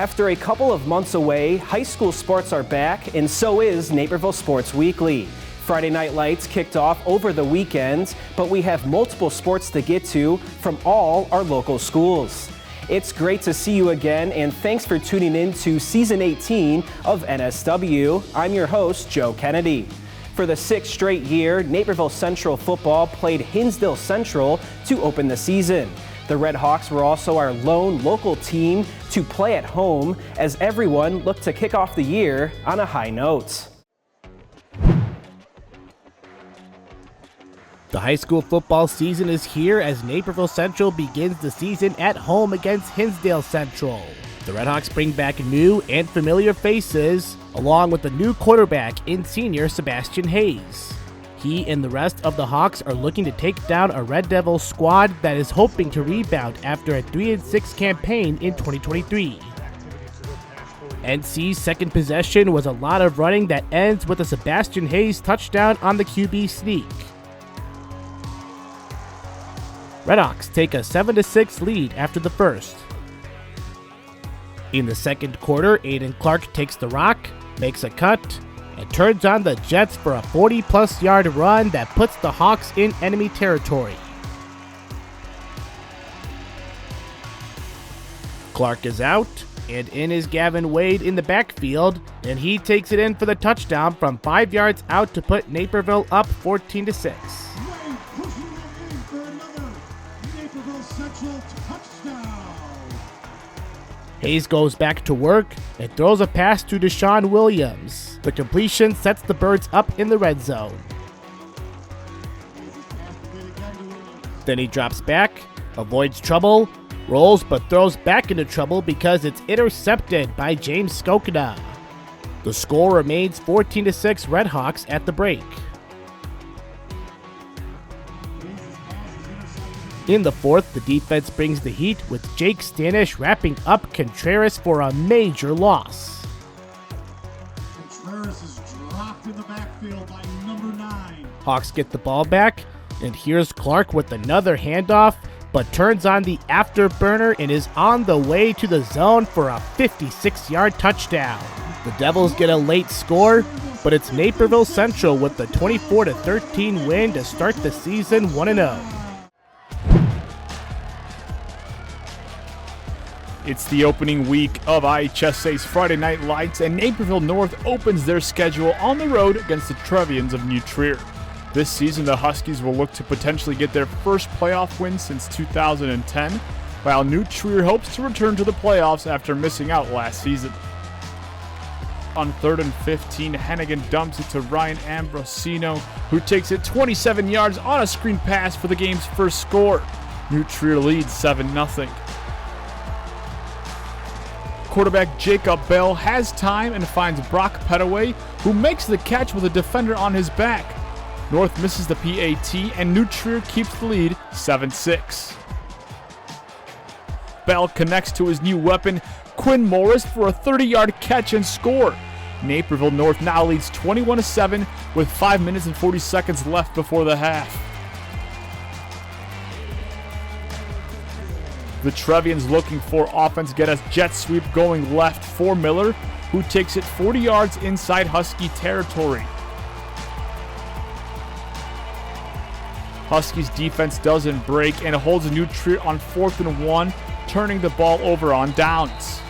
After a couple of months away, high school sports are back, and so is Naperville Sports Weekly. Friday Night Lights kicked off over the weekend, but we have multiple sports to get to from all our local schools. It's great to see you again, and thanks for tuning in to Season 18 of NSW. I'm your host, Joe Kennedy. For the sixth straight year, Naperville Central football played Hinsdale Central to open the season. The Red Hawks were also our lone local team to play at home as everyone looked to kick off the year on a high note. The high school football season is here as Naperville Central begins the season at home against Hinsdale Central. The Red Hawks bring back new and familiar faces, along with a new quarterback in senior Sebastian Hayes. He and the rest of the Hawks are looking to take down a Red Devils squad that is hoping to rebound after a 3-6 campaign in 2023. NC's second possession was a lot of running that ends with a Sebastian Hayes touchdown on the QB sneak. Red Hawks take a 7-6 lead after the first. In the second quarter, Aiden Clark takes the rock, makes a cut, and turns on the Jets for a 40-plus yard run that puts the Hawks in enemy territory. Clark is out, and in is Gavin Wade in the backfield, and he takes it in for the touchdown from 5 yards out to put Naperville up 14-6. Hayes goes back to work and throws a pass to Deshaun Williams. The completion sets the Birds up in the red zone. Then he drops back, avoids trouble, rolls but throws back into trouble because it's intercepted by James Skokina. The score remains 14-6 Red Hawks at the break. In the fourth, the defense brings the heat with Jake Stanish wrapping up Contreras for a major loss. Contreras is dropped in the backfield by number 9. Hawks get the ball back, and here's Clark with another handoff, but turns on the afterburner and is on the way to the zone for a 56-yard touchdown. The Devils get a late score, but it's Naperville Central with the 24-13 win to start the season 1-0. It's the opening week of IHSA's Friday Night Lights, and Naperville North opens their schedule on the road against the Trevians of New Trier. This season, the Huskies will look to potentially get their first playoff win since 2010, while New Trier hopes to return to the playoffs after missing out last season. On 3rd and 15, Hennigan dumps it to Ryan Ambrosino, who takes it 27 yards on a screen pass for the game's first score. New Trier leads 7-0. Quarterback Jacob Bell has time and finds Brock Petaway, who makes the catch with a defender on his back. North misses the PAT, and New Trier keeps the lead 7-6. Bell connects to his new weapon, Quinn Morris, for a 30-yard catch and score. Naperville North now leads 21-7 with 5 minutes and 40 seconds left before the half. The Trevians, looking for offense, get a jet sweep going left for Miller, who takes it 40 yards inside Husky territory. Huskies defense doesn't break and holds New Trier on 4th and 1, turning the ball over on downs.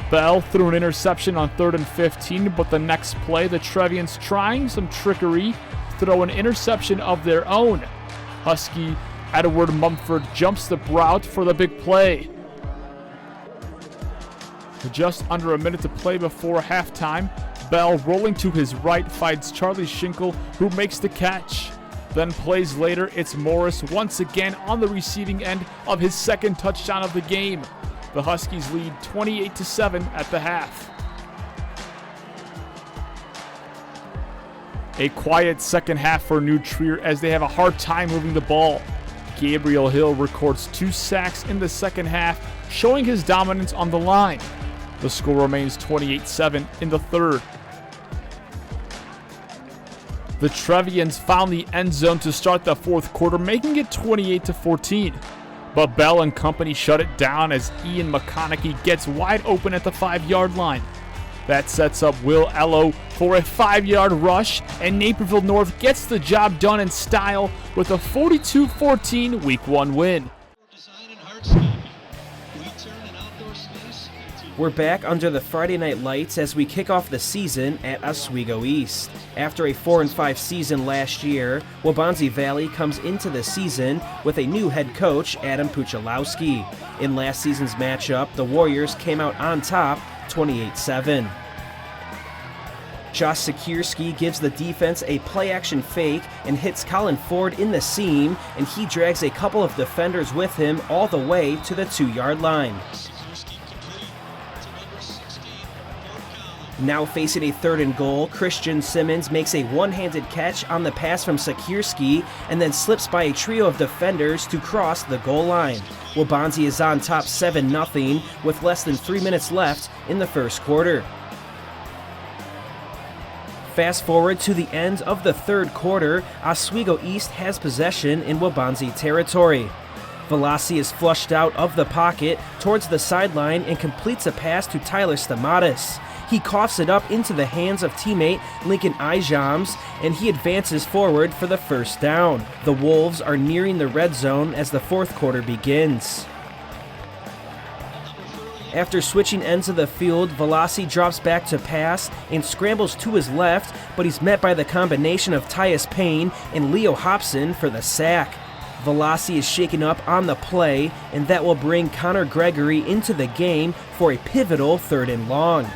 Bell threw an interception on 3rd and 15, but the next play, the Trevians, trying some trickery, throw an interception of their own. Husky Edward Mumford jumps the route for the big play. Just under a minute to play before halftime, Bell, rolling to his right, finds Charlie Schinkel, who makes the catch. Then plays later, it's Morris once again on the receiving end of his second touchdown of the game. The Huskies lead 28-7 at the half. A quiet second half for New Trier as they have a hard time moving the ball. Gabriel Hill records 2 sacks in the second half, showing his dominance on the line. The score remains 28-7 in the third. The Trevians found the end zone to start the fourth quarter, making it 28-14. but Bell and company shut it down as Ian McConaughey gets wide open at the 5-yard line. That sets up Will Ello for a 5-yard rush, and Naperville North gets the job done in style with a 42-14 Week 1 win. We're back under the Friday night lights as we kick off the season at Oswego East. After a 4-5 season last year, Waubonsie Valley comes into the season with a new head coach, Adam Puchalowski. In last season's matchup, the Warriors came out on top 28-7. Josh Sikierski gives the defense a play-action fake and hits Colin Ford in the seam, and he drags a couple of defenders with him all the way to the 2-yard line. Now facing a 3rd and goal, Christian Simmons makes a one-handed catch on the pass from Sikierski and then slips by a trio of defenders to cross the goal line. Waubonsie is on top 7-0 with less than 3 minutes left in the first quarter. Fast forward to the end of the 3rd quarter, Oswego East has possession in Waubonsie territory. Velasi is flushed out of the pocket towards the sideline and completes a pass to Tyler Stamatis. He coughs it up into the hands of teammate Lincoln Ijams, and he advances forward for the first down. The Wolves are nearing the red zone as the 4th quarter begins. After switching ends of the field, Velasi drops back to pass and scrambles to his left, but he's met by the combination of Tyus Payne and Leo Hobson for the sack. Velasi is shaken up on the play, and that will bring Connor Gregory into the game for a pivotal 3rd and long.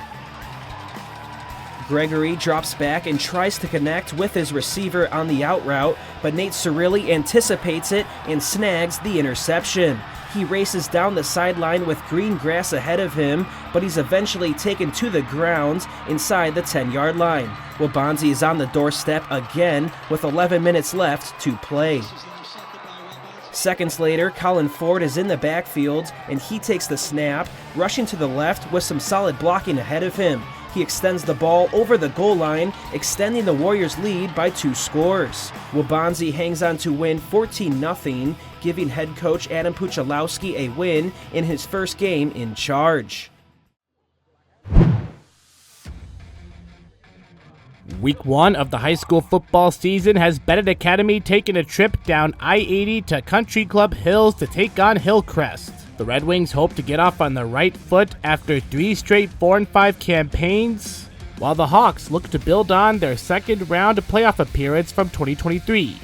Gregory drops back and tries to connect with his receiver on the out route, but Nate Cirilli anticipates it and snags the interception. He races down the sideline with green grass ahead of him, but he's eventually taken to the ground inside the 10-yard line. Waubonsie is on the doorstep again with 11 minutes left to play. Seconds later, Colin Ford is in the backfield, and he takes the snap, rushing to the left with some solid blocking ahead of him. He extends the ball over the goal line, extending the Warriors' lead by 2 scores. Waubonsie hangs on to win 14-0, giving head coach Adam Puchalowski a win in his first game in charge. Week 1 of the high school football season has Bennett Academy taking a trip down I-80 to Country Club Hills to take on Hillcrest. The Red Wings hope to get off on the right foot after 3 straight 4-5 campaigns, while the Hawks look to build on their second round playoff appearance from 2023.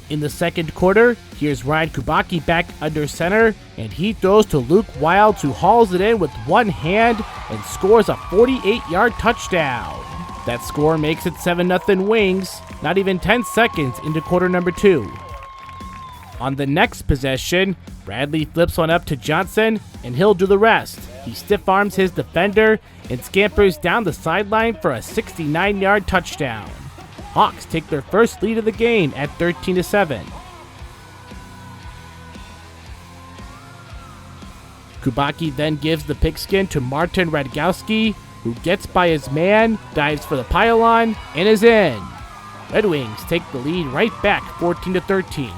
In the 2nd quarter, here's Ryan Kubacki back under center, and he throws to Luke Wilds, who hauls it in with one hand and scores a 48-yard touchdown. That score makes it 7-0 Wings, not even 10 seconds into quarter number 2. On the next possession, Bradley flips one up to Johnson, and he'll do the rest. He stiff-arms his defender and scampers down the sideline for a 69-yard touchdown. Hawks take their first lead of the game at 13-7. Kubacki then gives the pigskin to Martin Radgowski, who gets by his man, dives for the pylon, and is in. Red Wings take the lead right back 14-13.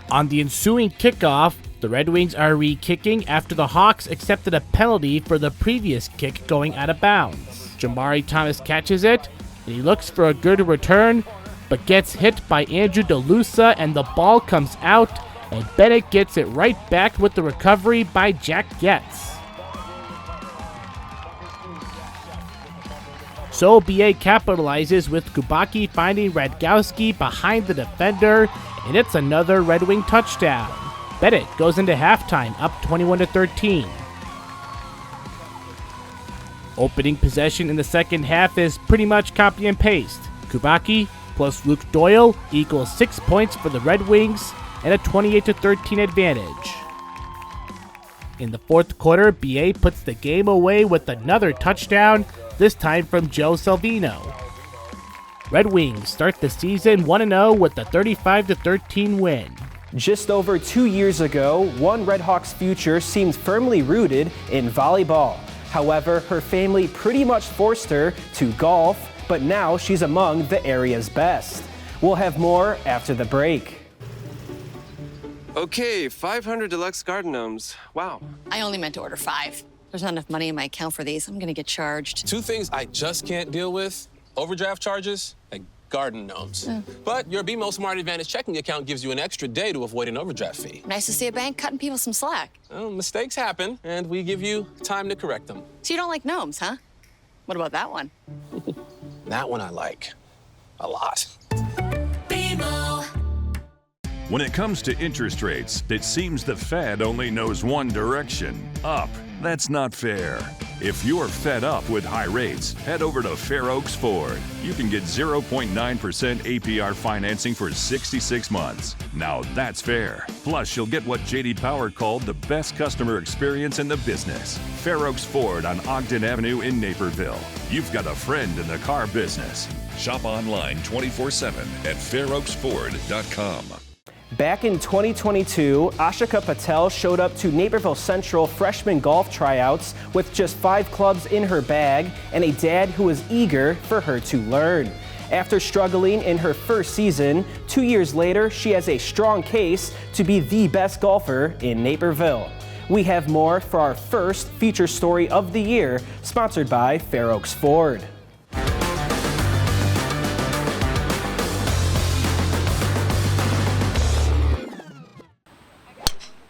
On the ensuing kickoff, the Red Wings are re-kicking after the Hawks accepted a penalty for the previous kick going out of bounds. Jamari Thomas catches it, and he looks for a good return, but gets hit by Andrew DeLusa, and the ball comes out, and Bennett gets it right back with the recovery by Jack Getz. So BA capitalizes with Kubacki finding Radgowski behind the defender, and it's another Red Wing touchdown. Bennett goes into halftime up 21-13. Opening possession in the second half is pretty much copy and paste. Kubacki plus Luke Doyle equals 6 points for the Red Wings and a 28-13 advantage. In the 4th quarter, BA puts the game away with another touchdown, this time from Joe Salvino. Red Wings start the season 1-0 with a 35-13 win. Just over 2 years ago, one Redhawks future seemed firmly rooted in volleyball. However, her family pretty much forced her to golf, but now she's among the area's best. We'll have more after the break. Okay, 500 deluxe garden gnomes. Wow. I only meant to order 5. There's not enough money in my account for these. I'm gonna get charged. 2 things I just can't deal with: overdraft charges and garden gnomes. But your BMO Smart Advantage checking account gives you an extra day to avoid an overdraft fee. Nice to see a bank cutting people some slack. Well, mistakes happen, and we give you time to correct them. So you don't like gnomes, huh? What about that one? That one I like a lot. When it comes to interest rates, it seems the Fed only knows one direction, up. That's not fair. If you're fed up with high rates, head over to Fair Oaks Ford. You can get 0.9% APR financing for 66 months. Now that's fair. Plus, you'll get what J.D. Power called the best customer experience in the business. Fair Oaks Ford on Ogden Avenue in Naperville. You've got a friend in the car business. Shop online 24/7 at fairoaksford.com. Back in 2022, Ashika Patel showed up to Naperville Central freshman golf tryouts with just 5 clubs in her bag and a dad who was eager for her to learn. After struggling in her first season, 2 years later, she has a strong case to be the best golfer in Naperville. We have more for our first feature story of the year, sponsored by Fair Oaks Ford.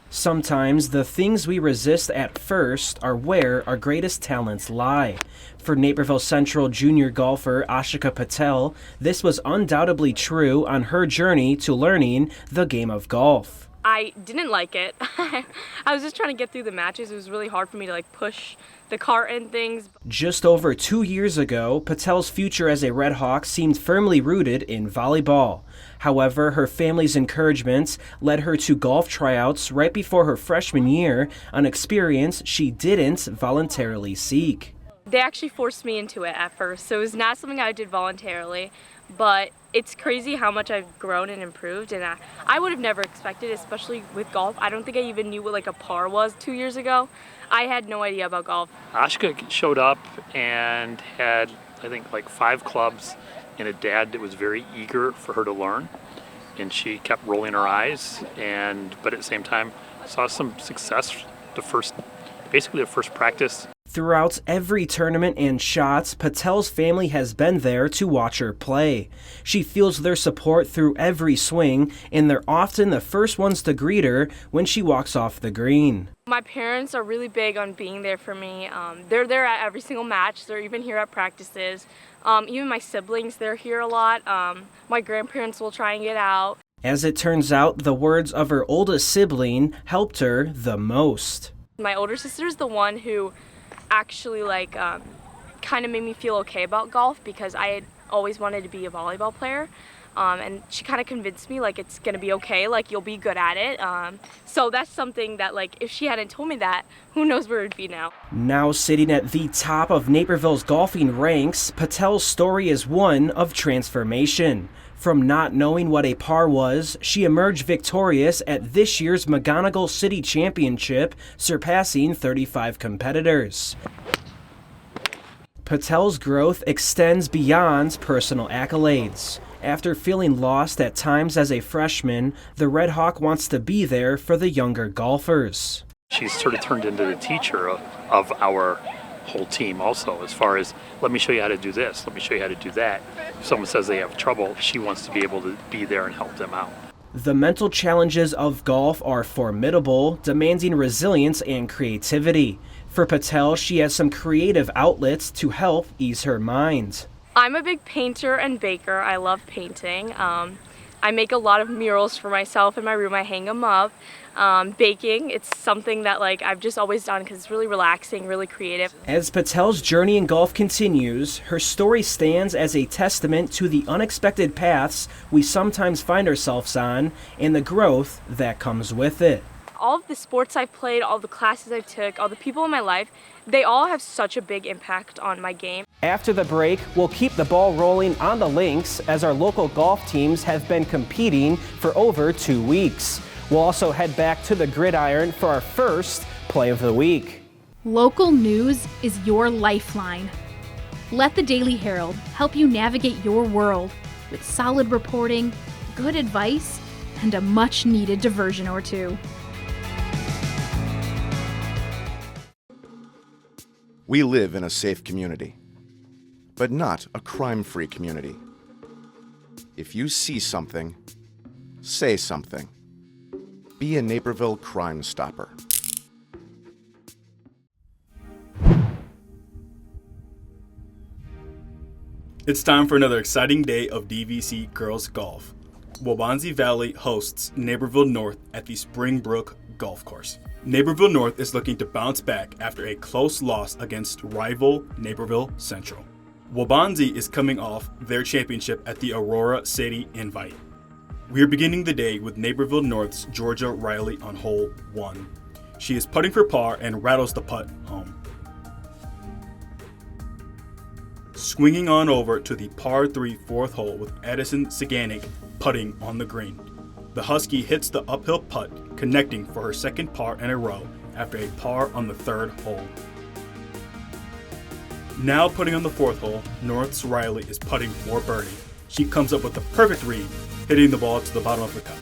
Sometimes the things we resist at first are where our greatest talents lie. For Naperville Central junior golfer Ashika Patel, this was undoubtedly true on her journey to learning the game of golf. I didn't like it. I was just trying to get through the matches. It was really hard for me to push the cart and things. Just over 2 years ago, Patel's future as a Red Hawk seemed firmly rooted in volleyball. However, her family's encouragement led her to golf tryouts right before her freshman year, an experience she didn't voluntarily seek. They actually forced me into it at first, so it was not something I did voluntarily, but it's crazy how much I've grown and improved, and I would have never expected, especially with golf. I don't think I even knew what a par was 2 years ago. I had no idea about golf. Ashika showed up and had, I think, 5 clubs and a dad that was very eager for her to learn, and she kept rolling her eyes, but at the same time saw some success the first practice. Throughout every tournament and shots, Patel's family has been there to watch her play. She feels their support through every swing, and they're often the first ones to greet her when she walks off the green. My parents are really big on being there for me. They're there at every single match. They're even here at practices. Even my siblings, they're here a lot. My grandparents will try and get out. As it turns out, the words of her oldest sibling helped her the most. My older sister is the one who actually kind of made me feel okay about golf, because I had always wanted to be a volleyball player, and she kind of convinced me it's gonna be okay, you'll be good at it. So that's something that if she hadn't told me that, who knows where it'd be now. Now sitting at the top of Naperville's golfing ranks, Patel's story is one of transformation. From not knowing what a par was, she emerged victorious at this year's McGonigal City Championship, surpassing 35 competitors. Patel's growth extends beyond personal accolades. After feeling lost at times as a freshman, the Red Hawk wants to be there for the younger golfers. She's sort of turned into the teacher of our whole team also, as far as, let me show you how to do this, let me show you how to do that. If someone says they have trouble, she wants to be able to be there and help them out. The mental challenges of golf are formidable, demanding resilience and creativity. For Patel, she has some creative outlets to help ease her mind. I'm a big painter and baker. I love painting. I make a lot of murals for myself in my room. I hang them up. Baking, it's something that I've just always done because it's really relaxing, really creative. As Patel's journey in golf continues, her story stands as a testament to the unexpected paths we sometimes find ourselves on and the growth that comes with it. All of the sports I've played, all the classes I've took, all the people in my life, they all have such a big impact on my game. After the break, we'll keep the ball rolling on the links as our local golf teams have been competing for over 2 weeks. We'll also head back to the gridiron for our first play of the week. Local news is your lifeline. Let the Daily Herald help you navigate your world with solid reporting, good advice, and a much-needed diversion or two. We live in a safe community, but not a crime-free community. If you see something, say something. Be a Naperville Crime Stopper. It's time for another exciting day of DVC Girls Golf. Waubonsie Valley hosts Naperville North at the Springbrook Golf Course. Naperville North is looking to bounce back after a close loss against rival Naperville Central. Waubonsie is coming off their championship at the Aurora City Invite. We are beginning the day with Naperville North's Georgia Riley on hole 1. She is putting for par and rattles the putt home. Swinging on over to the par 3 fourth hole with Addison Saganik putting on the green. The Husky hits the uphill putt, connecting for her second par in a row after a par on the third hole. Now putting on the fourth hole, North's Riley is putting for birdie. She comes up with a perfect read, hitting the ball to the bottom of the cup.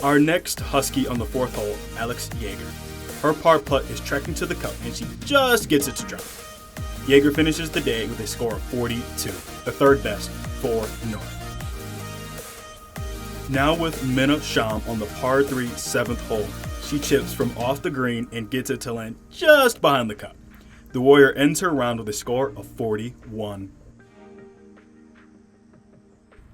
Our next Husky on the fourth hole, Alex Yeager. Her par putt is tracking to the cup and she just gets it to drop. Yeager finishes the day with a score of 42, the third best for North. Now with Minna Sham on the par 3 7th hole, she chips from off the green and gets it to land just behind the cup. The Warrior ends her round with a score of 41.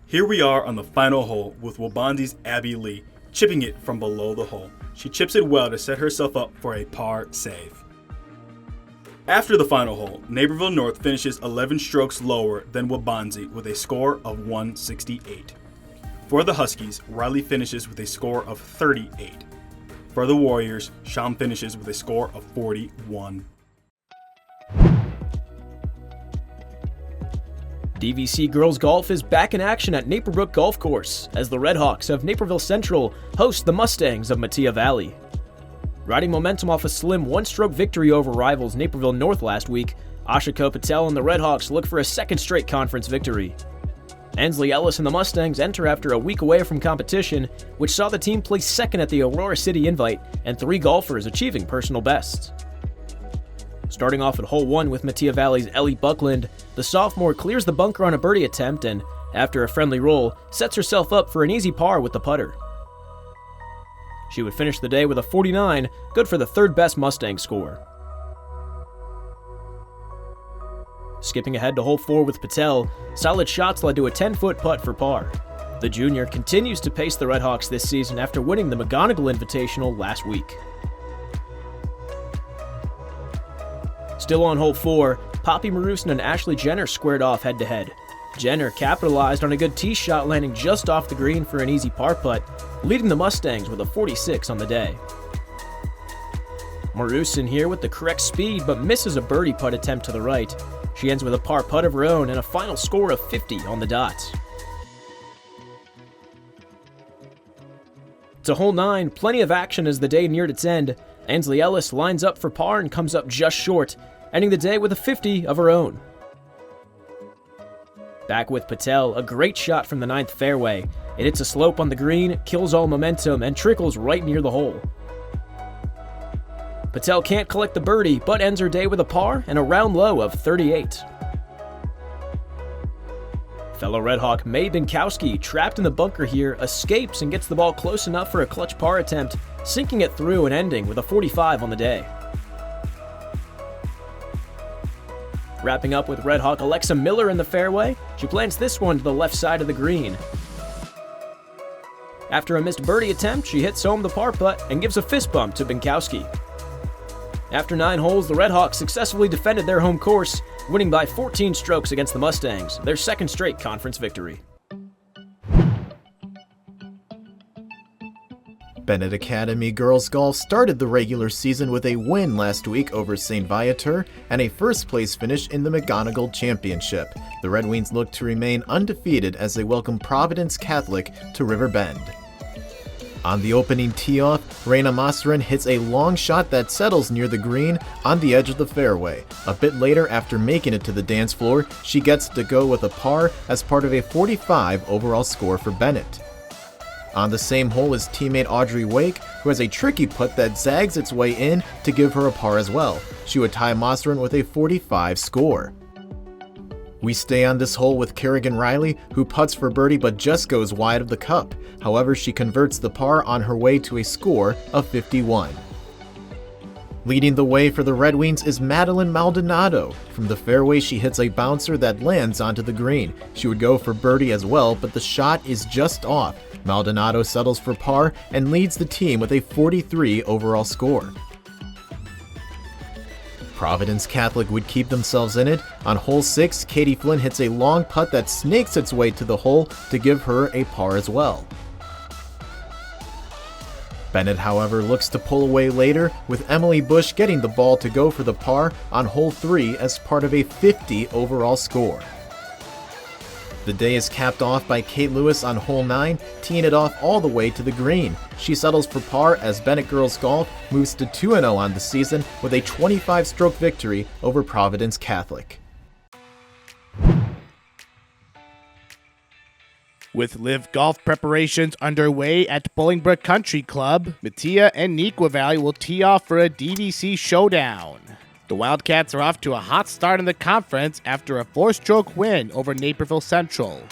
Here we are on the final hole with Waubonsie's Abby Lee chipping it from below the hole. She chips it well to set herself up for a par save. After the final hole, Naperville North finishes 11 strokes lower than Waubonsie with a score of 168. For the Huskies, Riley finishes with a score of 38. For the Warriors, Sham finishes with a score of 41. DVC Girls Golf is back in action at Naperbrook Golf Course as the Redhawks of Naperville Central host the Mustangs of Metea Valley. Riding momentum off a slim one-stroke victory over rivals Naperville North last week, Ashika Patel and the Redhawks look for a second straight conference victory. Ansley Ellis and the Mustangs enter after a week away from competition, which saw the team place second at the Aurora City Invite and 3 golfers achieving personal bests. Starting off at hole 1 with Metea Valley's Ellie Buckland, the sophomore clears the bunker on a birdie attempt and, after a friendly roll, sets herself up for an easy par with the putter. She would finish the day with a 49, good for the third best Mustang score. Skipping ahead to hole 4 with Patel, solid shots led to a 10-foot putt for par. The junior continues to pace the Redhawks this season after winning the McGonigal Invitational last week. Still on hole 4, Poppy Marusin and Ashley Jenner squared off head-to-head. Jenner capitalized on a good tee shot landing just off the green for an easy par putt, leading the Mustangs with a 46 on the day. Marusin here with the correct speed but misses a birdie putt attempt to the right. She ends with a par putt of her own and a final score of 50 on the dot. To hole 9, plenty of action as the day neared its end. Ansley Ellis lines up for par and comes up just short, ending the day with a 50 of her own. Back with Patel, a great shot from the 9th fairway. It hits a slope on the green, kills all momentum, and trickles right near the hole. Patel can't collect the birdie, but ends her day with a par and a round low of 38. Fellow Redhawk Mae Binkowski, trapped in the bunker here, escapes and gets the ball close enough for a clutch par attempt, sinking it through and ending with a 45 on the day. Wrapping up with Redhawk Alexa Miller in the fairway, she plants this one to the left side of the green. After a missed birdie attempt, she hits home the par putt and gives a fist bump to Binkowski. After 9 holes, the Redhawks successfully defended their home course, winning by 14 strokes against the Mustangs, their second straight conference victory. Bennett Academy Girls Golf started the regular season with a win last week over St. Viator and a first-place finish in the McGonigal Championship. The Red Wings look to remain undefeated as they welcome Providence Catholic to River Bend. On the opening tee-off, Reina Masrin hits a long shot that settles near the green on the edge of the fairway. A bit later, after making it to the dance floor, she gets to go with a par as part of a 45 overall score for Bennett. On the same hole is teammate Audrey Wake, who has a tricky putt that zags its way in to give her a par as well. She would tie Masrin with a 45 score. We stay on this hole with Kerrigan Riley, who putts for birdie but just goes wide of the cup. However, she converts the par on her way to a score of 51. Leading the way for the Red Wings is Madeline Maldonado. From the fairway, she hits a bouncer that lands onto the green. She would go for birdie as well, but the shot is just off. Maldonado settles for par and leads the team with a 43 overall score. Providence Catholic would keep themselves in it. On hole 6, Katie Flynn hits a long putt that snakes its way to the hole to give her a par as well. Bennett, however, looks to pull away later, with Emily Bush getting the ball to go for the par on hole 3 as part of a 50 overall score. The day is capped off by Kate Lewis on hole 9, teeing it off all the way to the green. She settles for par as Bennett Girls Golf moves to 2-0 on the season with a 25-stroke victory over Providence Catholic. With live golf preparations underway at Bolingbrook Country Club, Mattia and Neuqua Valley will tee off for a DVC showdown. The Wildcats are off to a hot start in the conference after a 4-stroke win over Naperville Central.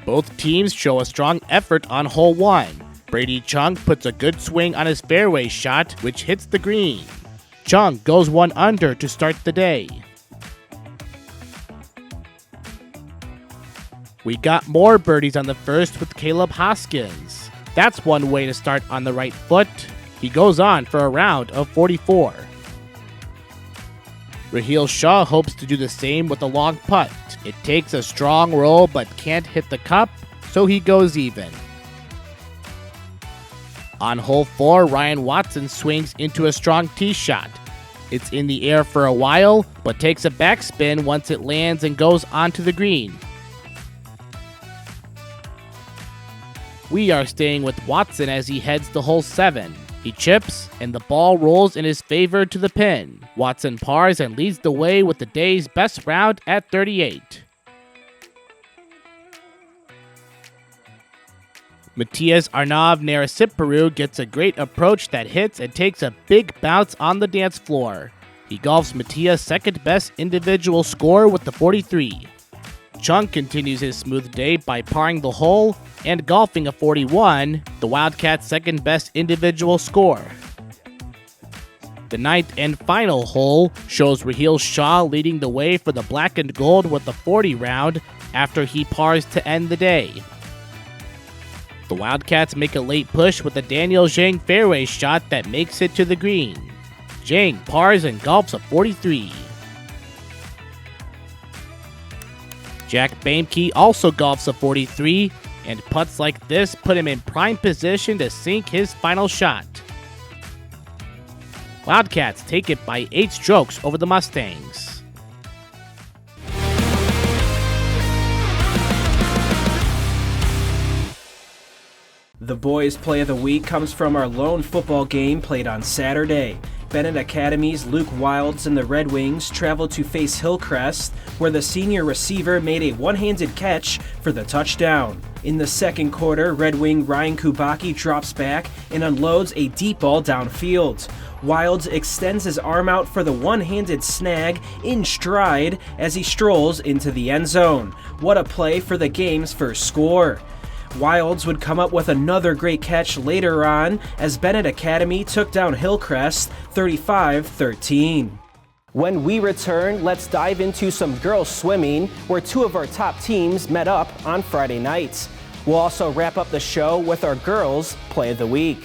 Both teams show a strong effort on hole 1. Brady Chung puts a good swing on his fairway shot, which hits the green. Chung goes 1 under to start the day. We got more birdies on the first with Caleb Hoskins. That's one way to start on the right foot. He goes on for a round of 44. Raheel Shaw hopes to do the same with a long putt. It takes a strong roll but can't hit the cup, so he goes even. On hole 4, Ryan Watson swings into a strong tee shot. It's in the air for a while, but takes a backspin once it lands and goes onto the green. We are staying with Watson as he heads to hole 7. He chips, and the ball rolls in his favor to the pin. Watson pars and leads the way with the day's best round at 38. Matthias Arnav Narasiparu gets a great approach that hits and takes a big bounce on the dance floor. He golfs Matthias' second best individual score with the 43. Chung continues his smooth day by parring the hole and golfing a 41, the Wildcats' second best individual score. The 9th and final hole shows Raheel Shaw leading the way for the black and gold with the 40 round after he pars to end the day. The Wildcats make a late push with a Daniel Zhang fairway shot that makes it to the green. Zhang pars and golfs a 43. Jack Baimke also golfs a 43, and putts like this put him in prime position to sink his final shot. Wildcats take it by 8 strokes over the Mustangs. The boys' play of the week comes from our lone football game played on Saturday. Bennett Academy's Luke Wilds and the Red Wings traveled to face Hillcrest, where the senior receiver made a one-handed catch for the touchdown. In the second quarter, Red Wing Ryan Kubaki drops back and unloads a deep ball downfield. Wilds extends his arm out for the one-handed snag in stride as he strolls into the end zone. What a play for the game's first score. Wilds would come up with another great catch later on as Bennett Academy took down Hillcrest 35-13. When we return, let's dive into some girls swimming, where 2 of our top teams met up on Friday nights. We'll also wrap up the show with our girls' play of the week.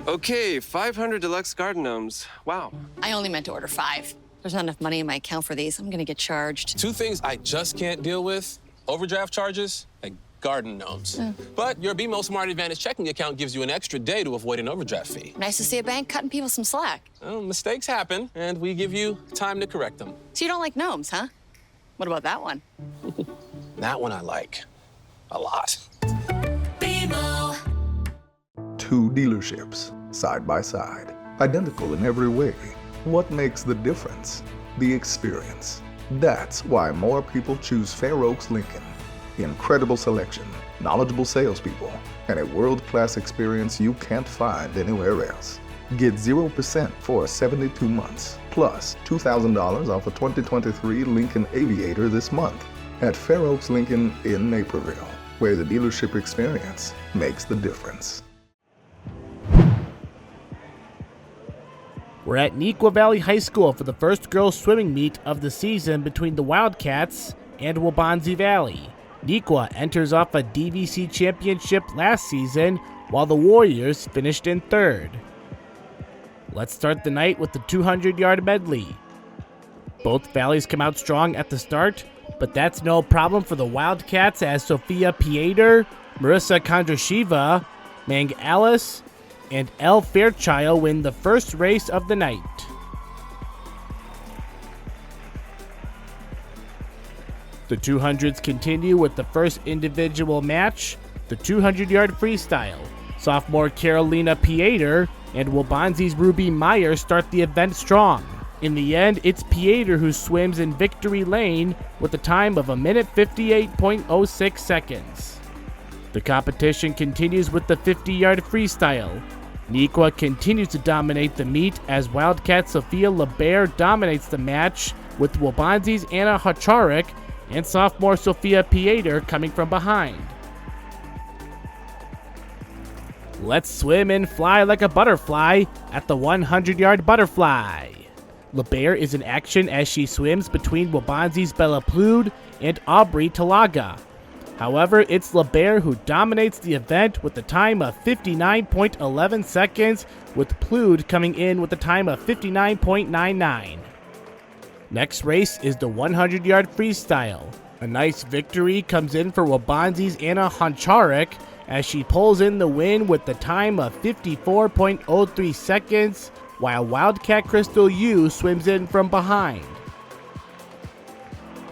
Okay, 500 deluxe garden gnomes. Wow. I only meant to order 5. There's not enough money in my account for these. I'm gonna get charged. 2 things I just can't deal with: overdraft charges and garden gnomes. But your BMO Smart Advantage checking account gives you an extra day to avoid an overdraft fee. Nice to see a bank cutting people some slack. Well, mistakes happen, and we give you time to correct them. So you don't like gnomes, huh? What about that one? That one I like a lot. Primo. Two dealerships, side by side, identical in every way. What makes the difference? The experience. That's why more people choose Fair Oaks Lincoln. Incredible selection, knowledgeable salespeople, and a world-class experience you can't find anywhere else. Get 0% for 72 months, plus $2,000 off a 2023 Lincoln Aviator this month at Fair Oaks Lincoln in Naperville, where the dealership experience makes the difference. We're at Neuqua Valley High School for the first girls swimming meet of the season between the Wildcats and Waubonsie Valley. Neuqua enters off a DVC championship last season, while the Warriors finished in third. Let's start the night with the 200-yard medley. Both valleys come out strong at the start, but that's no problem for the Wildcats as Sophia Pieter, Marissa Kondrasheva, Mang Alice, and Elle Fairchild win the first race of the night. The 200s continue with the first individual match, the 200-yard freestyle. Sophomore Carolina Pieter and Waubonsie's Ruby Meyer start the event strong. In the end, it's Pieter who swims in victory lane with a time of 1:58.06 seconds. The competition continues with the 50-yard freestyle. Neuqua continues to dominate the meet as Wildcat Sophia LeBaire dominates the match, with Waubonsie's Anna Hacharik and sophomore Sophia Pieter coming from behind. Let's swim and fly like a butterfly at the 100-yard butterfly. LeBaire is in action as she swims between Waubonsie's Bella Plude and Aubrey Talaga. However, it's LeBaire who dominates the event with a time of 59.11 seconds, with Plude coming in with a time of 59.99. Next race is the 100-yard freestyle. A nice victory comes in for Waubonsie's Anna Hacharik as she pulls in the win with the time of 54.03 seconds, while Wildcat Crystal Yu swims in from behind.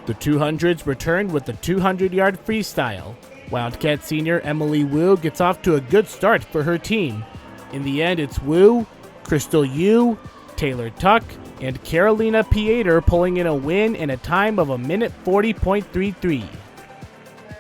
The 200s returned with the 200-yard freestyle. Wildcat senior Emily Wu gets off to a good start for her team. In the end, it's Wu, Crystal Yu, Taylor Tuck, and Carolina Pieter pulling in a win in a time of 1:40.33.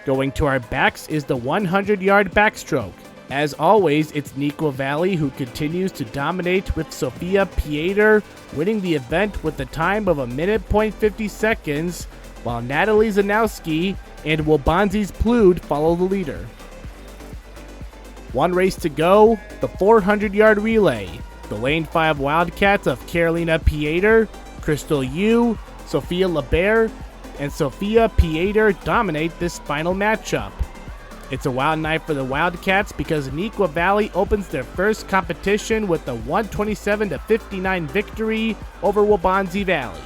Going to our backs is the 100-yard backstroke. As always, it's Neuqua Valley who continues to dominate with Sophia Pieter winning the event with a time of 1:50 seconds, while Natalie Zanowski and Waubonsie's Plude follow the leader. One race to go, the 400-yard relay. The Lane 5 Wildcats of Carolina Pieter, Crystal Yu, Sophia LeBaire, and Sophia Pieter dominate this final matchup. It's a wild night for the Wildcats because Neuqua Valley opens their first competition with a 127-59 victory over Waubonsie Valley.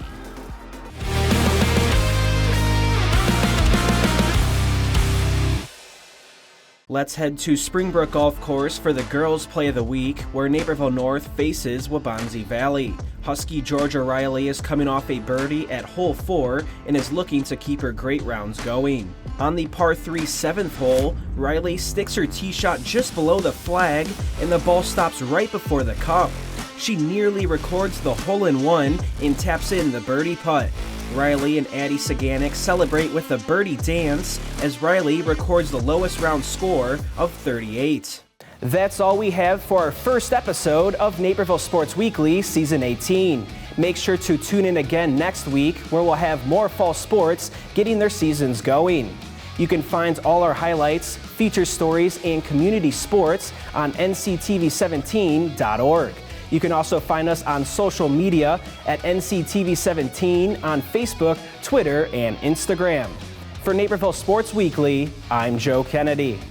Let's head to Springbrook Golf Course for the girls' play of the week, where Naperville North faces Waubonsie Valley. Husky Georgia Riley is coming off a birdie at hole 4 and is looking to keep her great rounds going. On the par 3 7th hole, Riley sticks her tee shot just below the flag and the ball stops right before the cup. She nearly records the hole-in-one and taps in the birdie putt. Riley and Addie Saganek celebrate with a birdie dance as Riley records the lowest round score of 38. That's all we have for our first episode of Naperville Sports Weekly Season 18. Make sure to tune in again next week where we'll have more fall sports getting their seasons going. You can find all our highlights, feature stories, and community sports on nctv17.org. You can also find us on social media at NCTV17 on Facebook, Twitter, and Instagram. For Naperville Sports Weekly, I'm Joe Kennedy.